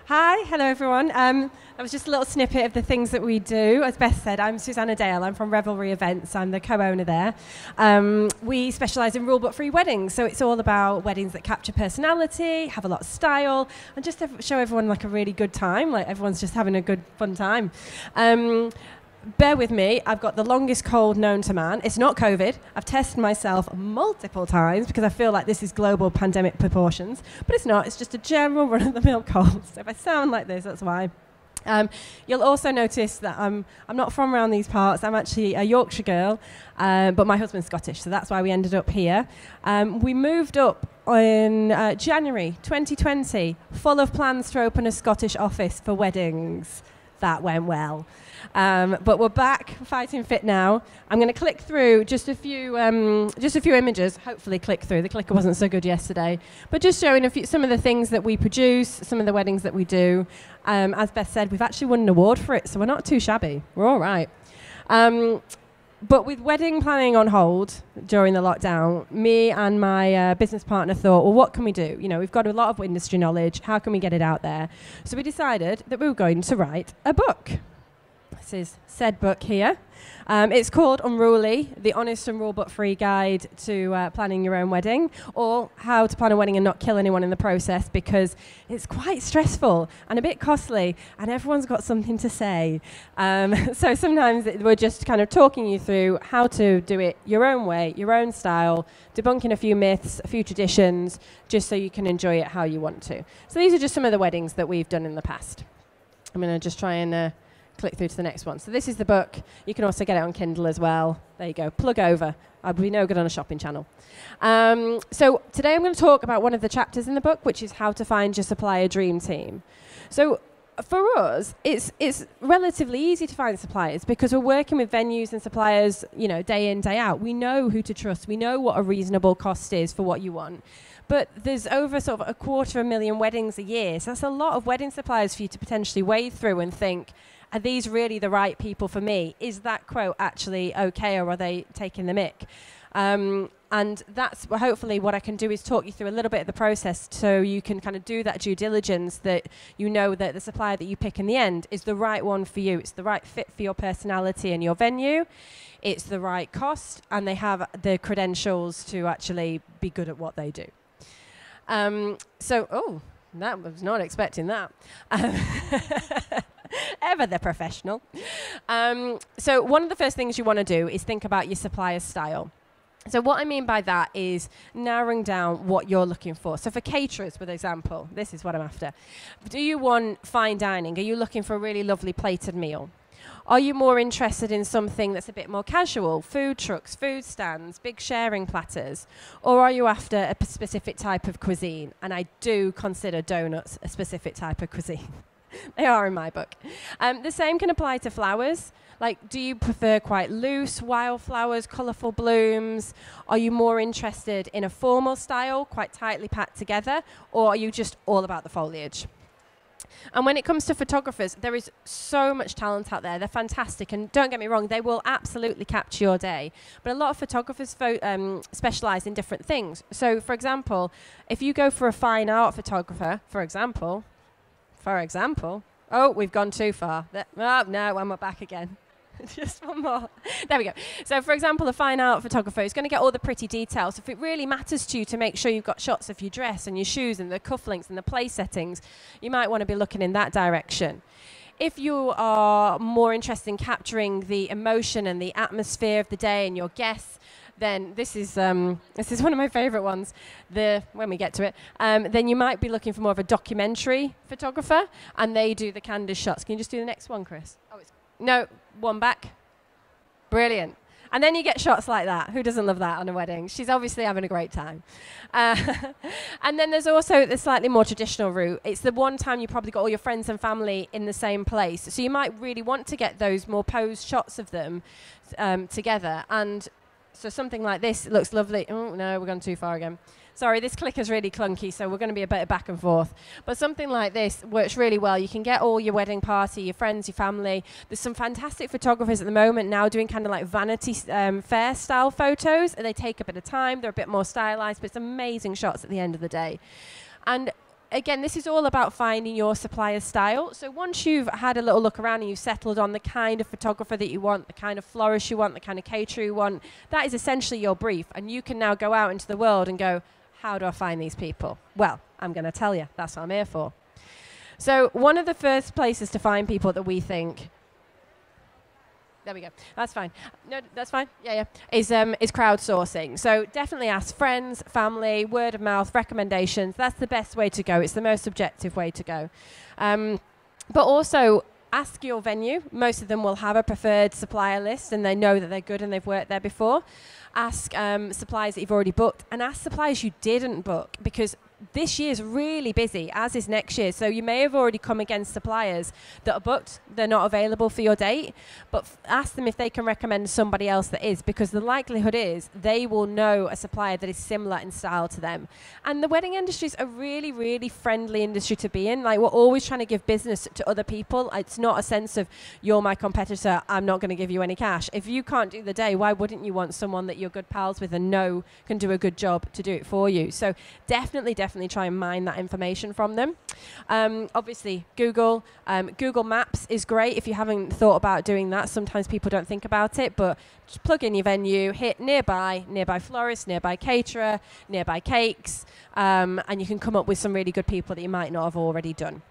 Hi, hello everyone. That was just a little snippet of the things that we do. As Beth said, I'm Susannah Dale. I'm from Revelry Events. I'm the co-owner there. We specialise in rulebook-free weddings, so it's all about weddings that capture personality, have a lot of style, and just to show everyone like a really good time, like everyone's just having a good, fun time. Bear with me, I've got the longest cold known to man. It's not COVID. I've tested myself multiple times because I feel like this is global pandemic proportions, but it's not. It's just a general run-of-the-mill cold. So if I sound like this, that's why. You'll also notice that I'm not from around these parts. I'm actually a Yorkshire girl, but my husband's Scottish, so that's why we ended up here. We moved up in January 2020, full of plans to open a Scottish office for weddings. That went well. But we're back, fighting fit now. I'm going to click through just a few images, hopefully click through. The clicker wasn't so good yesterday. But just showing some of the things that we produce, some of the weddings that we do. As Beth said, we've actually won an award for it, so we're not too shabby. We're all right. But with wedding planning on hold during the lockdown, me and my business partner thought, well, what can we do? You know, we've got a lot of industry knowledge. How can we get it out there? So we decided that we were going to write a book. This is said book here. It's called Unruly, the Honest and Rulebook-free Guide to Planning Your Own Wedding, or how to plan a wedding and not kill anyone in the process, because it's quite stressful and a bit costly, and everyone's got something to say. So sometimes we're just kind of talking you through how to do it your own way, your own style, debunking a few myths, a few traditions, just so you can enjoy it how you want to. So these are just some of the weddings that we've done in the past. I'm going to just try and click through to the next one. So this is the book. You can also get it on Kindle as well. There you go. Plug over. I'd be no good on a shopping channel. So today I'm going to talk about one of the chapters in the book, which is how to find your supplier dream team. So for us, it's relatively easy to find suppliers because we're working with venues and suppliers, you know, day in, day out. We know who to trust. We know what a reasonable cost is for what you want. But there's over sort of 250,000 weddings a year. So that's a lot of wedding suppliers for you to potentially wade through and think, are these really the right people for me? Is that quote actually okay, or are they taking the mick? And that's hopefully what I can do is talk you through a little bit of the process so you can kind of do that due diligence, that you know that the supplier that you pick in the end is the right one for you. It's the right fit for your personality and your venue. It's the right cost, and they have the credentials to actually be good at what they do. That was not expecting that. Ever the professional. So one of the first things you want to do is think about your supplier style. So what I mean by that is narrowing down what you're looking for. So for caterers, for example, this is what I'm after. Do you want fine dining? Are you looking for a really lovely plated meal? Are you more interested in something that's a bit more casual? Food trucks, food stands, big sharing platters? Or are you after a specific type of cuisine? And I do consider donuts a specific type of cuisine. They are in my book. The same can apply to flowers. Like, do you prefer quite loose wildflowers, colourful blooms? Are you more interested in a formal style, quite tightly packed together? Or are you just all about the foliage? And when it comes to photographers, there is so much talent out there. They're fantastic. And don't get me wrong, they will absolutely capture your day. But a lot of photographers specialise in different things. So, for example, if you go for a fine art photographer, for example, oh, we've gone too far. No, I'm back again. Just one more. There we go. So, for example, a fine art photographer is going to get all the pretty details. If it really matters to you to make sure you've got shots of your dress and your shoes and the cufflinks and the place settings, you might want to be looking in that direction. If you are more interested in capturing the emotion and the atmosphere of the day and your guests, then this is one of my favourite ones. When we get to it, then you might be looking for more of a documentary photographer, and they do the candid shots. Can you just do the next one, Chris? No, one back. Brilliant. And then you get shots like that. Who doesn't love that on a wedding? She's obviously having a great time. And then there's also the slightly more traditional route. It's the one time you probably got all your friends and family in the same place. So you might really want to get those more posed shots of them together. And so something like this looks lovely. Oh, no, we're gone too far again. Sorry, this clicker's really clunky, so we're going to be a bit back and forth. But something like this works really well. You can get all your wedding party, your friends, your family. There's some fantastic photographers at the moment now doing kind of like Vanity Fair style photos. And they take a bit of time. They're a bit more stylized, but it's amazing shots at the end of the day. And again, this is all about finding your supplier style. So once you've had a little look around and you've settled on the kind of photographer that you want, the kind of florist you want, the kind of caterer you want, that is essentially your brief. And you can now go out into the world and go, how do I find these people? Well, I'm going to tell you. That's what I'm here for. So one of the first places to find people that we think, there we go, that's fine. No, that's fine, yeah, is crowdsourcing. So definitely ask friends, family, word of mouth, recommendations. That's the best way to go. It's the most objective way to go. But also ask your venue. Most of them will have a preferred supplier list and they know that they're good and they've worked there before. Ask suppliers that you've already booked, and ask suppliers you didn't book, because this year's really busy, as is next year. So you may have already come against suppliers that are booked, they're not available for your date, but ask them if they can recommend somebody else that is, because the likelihood is they will know a supplier that is similar in style to them. And the wedding industry is a really, really friendly industry to be in. Like, we're always trying to give business to other people. It's not a sense of, you're my competitor, I'm not going to give you any cash. If you can't do the day, why wouldn't you want someone that you're good pals with and know can do a good job to do it for you? So definitely try and mine that information from them. Obviously, Google Maps is great if you haven't thought about doing that. Sometimes people don't think about it, but just plug in your venue, hit nearby florist, nearby caterer, nearby cakes, and you can come up with some really good people that you might not have already done.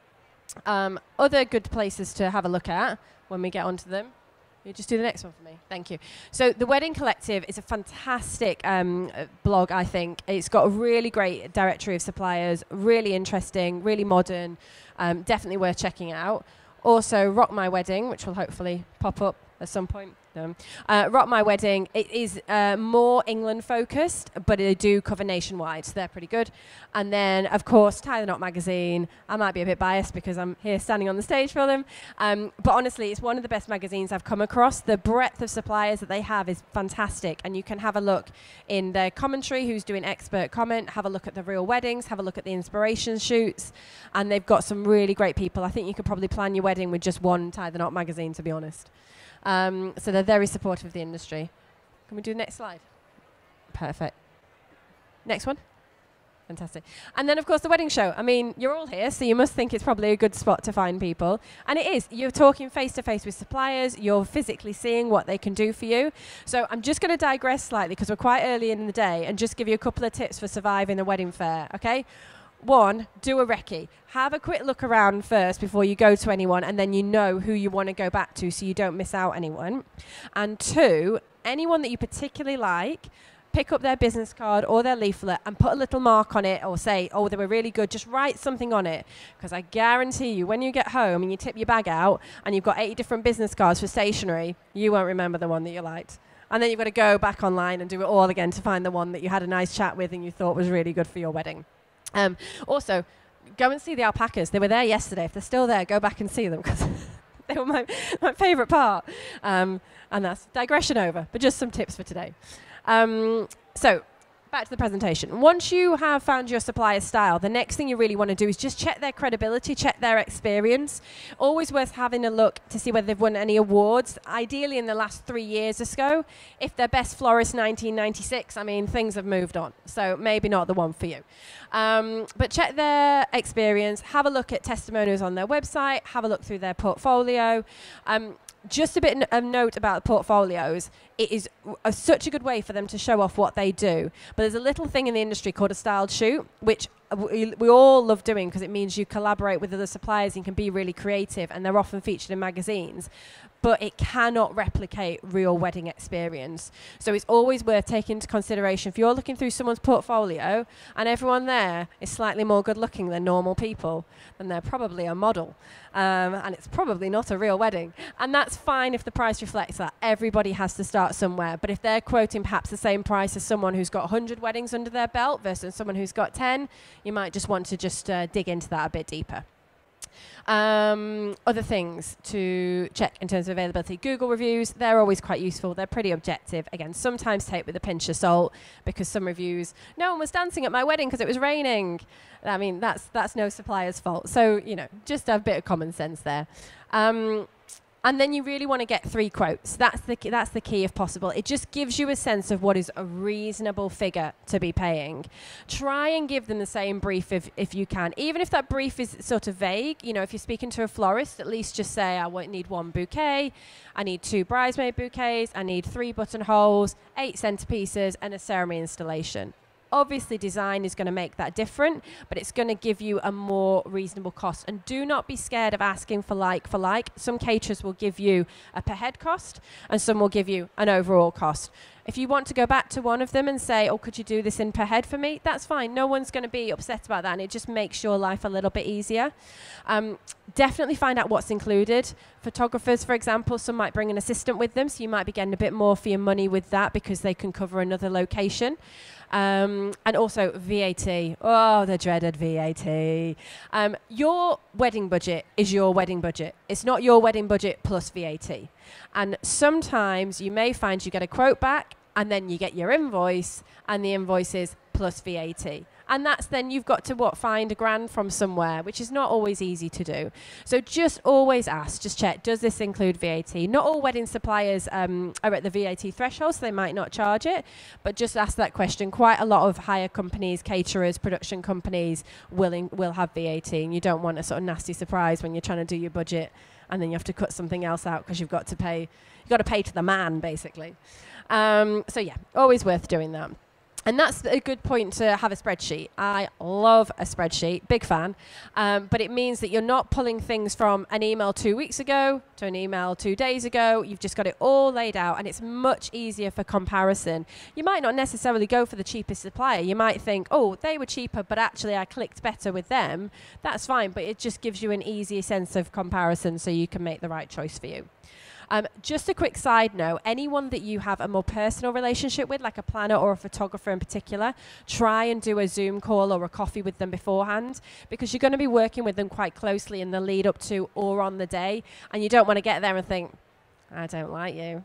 Other good places to have a look at when we get onto them. You just do the next one for me. Thank you. So the Wedding Collective is a fantastic blog, I think. It's got a really great directory of suppliers, really interesting, really modern, definitely worth checking out. Also, Rock My Wedding, which will hopefully pop up at some point. Rock My Wedding, it is more England focused, but they do cover nationwide, so they're pretty good. And then, of course, Tie the Knot magazine. I might be a bit biased because I'm here standing on the stage for them. But honestly, it's one of the best magazines I've come across. The breadth of suppliers that they have is fantastic. And you can have a look in their commentary, who's doing expert comment, have a look at the real weddings, have a look at the inspiration shoots. And they've got some really great people. I think you could probably plan your wedding with just one Tie the Knot magazine, to be honest. So they're very supportive of the industry. Can we do the next slide? Perfect. Next one. Fantastic. And then, of course, the wedding show. I mean, you're all here, so you must think it's probably a good spot to find people. And it is. You're talking face-to-face with suppliers. You're physically seeing what they can do for you. So I'm just going to digress slightly because we're quite early in the day and just give you a couple of tips for surviving the wedding fair, okay? 1, do a recce. Have a quick look around first before you go to anyone, and then you know who you want to go back to so you don't miss out anyone. And 2, anyone that you particularly like, pick up their business card or their leaflet and put a little mark on it, or say, oh, they were really good. Just write something on it, because I guarantee you when you get home and you tip your bag out and you've got 80 different business cards for stationery, you won't remember the one that you liked. And then you've got to go back online and do it all again to find the one that you had a nice chat with and you thought was really good for your wedding. Also, go and see the alpacas. They were there yesterday. If they're still there, go back and see them, because they were my favourite part. And that's digression over, but just some tips for today. So back to the presentation. Once you have found your supplier style, the next thing you really want to do is just check their credibility, check their experience. Always worth having a look to see whether they've won any awards, ideally in the last 3 years or so. If they're Best Florist 1996, I mean, things have moved on, so maybe not the one for you. But check their experience, have a look at testimonials on their website, have a look through their portfolio. Just a bit of note about portfolios. It is such a good way for them to show off what they do. But there's a little thing in the industry called a styled shoot, which we all love doing because it means you collaborate with other suppliers and can be really creative, and they're often featured in magazines. But it cannot replicate real wedding experience. So it's always worth taking into consideration. If you're looking through someone's portfolio and everyone there is slightly more good looking than normal people, then they're probably a model. And it's probably not a real wedding. And that's fine if the price reflects that. Everybody has to start somewhere. But if they're quoting perhaps the same price as someone who's got 100 weddings under their belt versus someone who's got 10, you might just want to just dig into that a bit deeper. Other things to check in terms of availability. Google reviews, they're always quite useful. They're pretty objective. Again, sometimes take with a pinch of salt, because some reviews, no one was dancing at my wedding because it was raining. I mean, that's no supplier's fault. So, you know, just have a bit of common sense there. And then you really want to get 3 quotes. That's the key if possible. It just gives you a sense of what is a reasonable figure to be paying. Try and give them the same brief if you can. Even if that brief is sort of vague, you know, if you're speaking to a florist, at least just say, I need 1 bouquet, I need 2 bridesmaid bouquets, I need 3 buttonholes, 8 centerpieces, and a ceremony installation. Obviously, design is going to make that different, but it's going to give you a more reasonable cost. And do not be scared of asking for like. Some caterers will give you a per head cost, and some will give you an overall cost. If you want to go back to one of them and say, oh, could you do this in per head for me? That's fine. No one's going to be upset about that, and it just makes your life a little bit easier. Definitely find out what's included. Photographers, for example, some might bring an assistant with them, so you might be getting a bit more for your money with that because they can cover another location. And also VAT. Oh, the dreaded VAT. Your wedding budget is your wedding budget. It's not your wedding budget plus VAT. And sometimes you may find you get a quote back and then you get your invoice and the invoice is plus VAT. And that's then you've got to find £1,000 from somewhere, which is not always easy to do. So just always ask, just check, does this include VAT? Not all wedding suppliers are at the VAT threshold, so they might not charge it, but just ask that question. Quite a lot of hire companies, caterers, production companies will have VAT, and you don't want a sort of nasty surprise when you're trying to do your budget and then you have to cut something else out because you've got to pay to the man, basically. So yeah, always worth doing that. And that's a good point to have a spreadsheet. I love a spreadsheet, big fan. But it means that you're not pulling things from an email 2 weeks ago to an email 2 days ago. You've just got it all laid out, and it's much easier for comparison. You might not necessarily go for the cheapest supplier. You might think, oh, they were cheaper, but actually I clicked better with them. That's fine, but it just gives you an easier sense of comparison so you can make the right choice for you. Just a quick side note, anyone that you have a more personal relationship with, like a planner or a photographer in particular, try and do a Zoom call or a coffee with them beforehand, because you're going to be working with them quite closely in the lead up to or on the day, and you don't want to get there and think, I don't like you,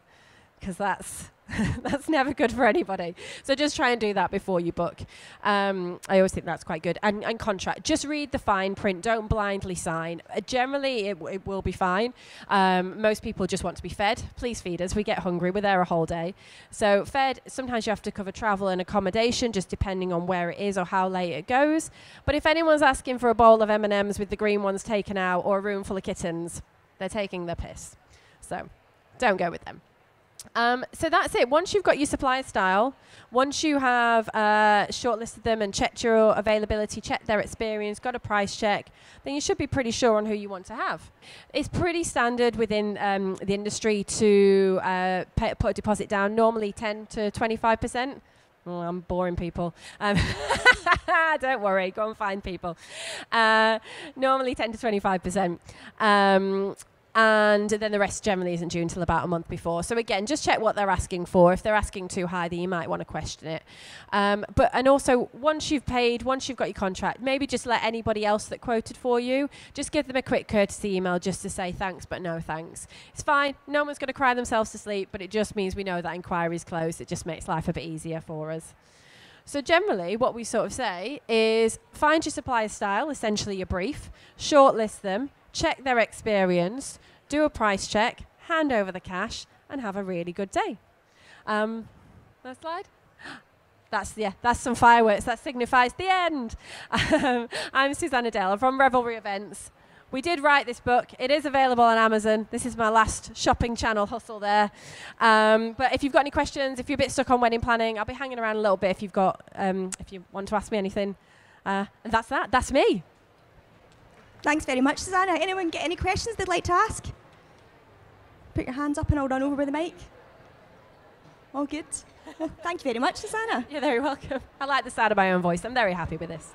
because that's never good for anybody. So just try and do that before you book. I always think that's quite good. And contract, just read the fine print. Don't blindly sign. Generally, it will be fine. Most people just want to be fed. Please feed us. We get hungry. We're there a whole day. So fed, sometimes you have to cover travel and accommodation, just depending on where it is or how late it goes. But if anyone's asking for a bowl of M&Ms with the green ones taken out or a room full of kittens, they're taking the piss. So don't go with them. So that's it. Once you've got your supplier style, once you have shortlisted them and checked your availability, checked their experience, got a price check, then you should be pretty sure on who you want to have. It's pretty standard within the industry to put a deposit down, normally 10 to 25%. Oh, I'm boring people. Don't worry, go and find people. Normally 10 to 25%. And then the rest generally isn't due until about a month before. So again, just check what they're asking for. If they're asking too high, then you might want to question it. And also, once you've paid, once you've got your contract, maybe just let anybody else that quoted for you, just give them a quick courtesy email just to say thanks, but no thanks. It's fine. No one's going to cry themselves to sleep, but it just means we know that inquiry's closed. It just makes life a bit easier for us. So generally, what we sort of say is find your supplier style, essentially your brief, shortlist them, check their experience, do a price check, hand over the cash, and have a really good day. Next slide. That's some fireworks. That signifies the end. I'm Susannah Dale. I'm from Revelry Events. We did write this book. It is available on Amazon. This is my last shopping channel hustle there. But if you've got any questions, if you're a bit stuck on wedding planning, I'll be hanging around a little bit if you've got, if you want to ask me anything. And that's that. That's me. Thanks very much, Susannah. Anyone get any questions they'd like to ask? Put your hands up and I'll run over with the mic. All good. Thank you very much, Susannah. You're very welcome. I like the sound of my own voice. I'm very happy with this.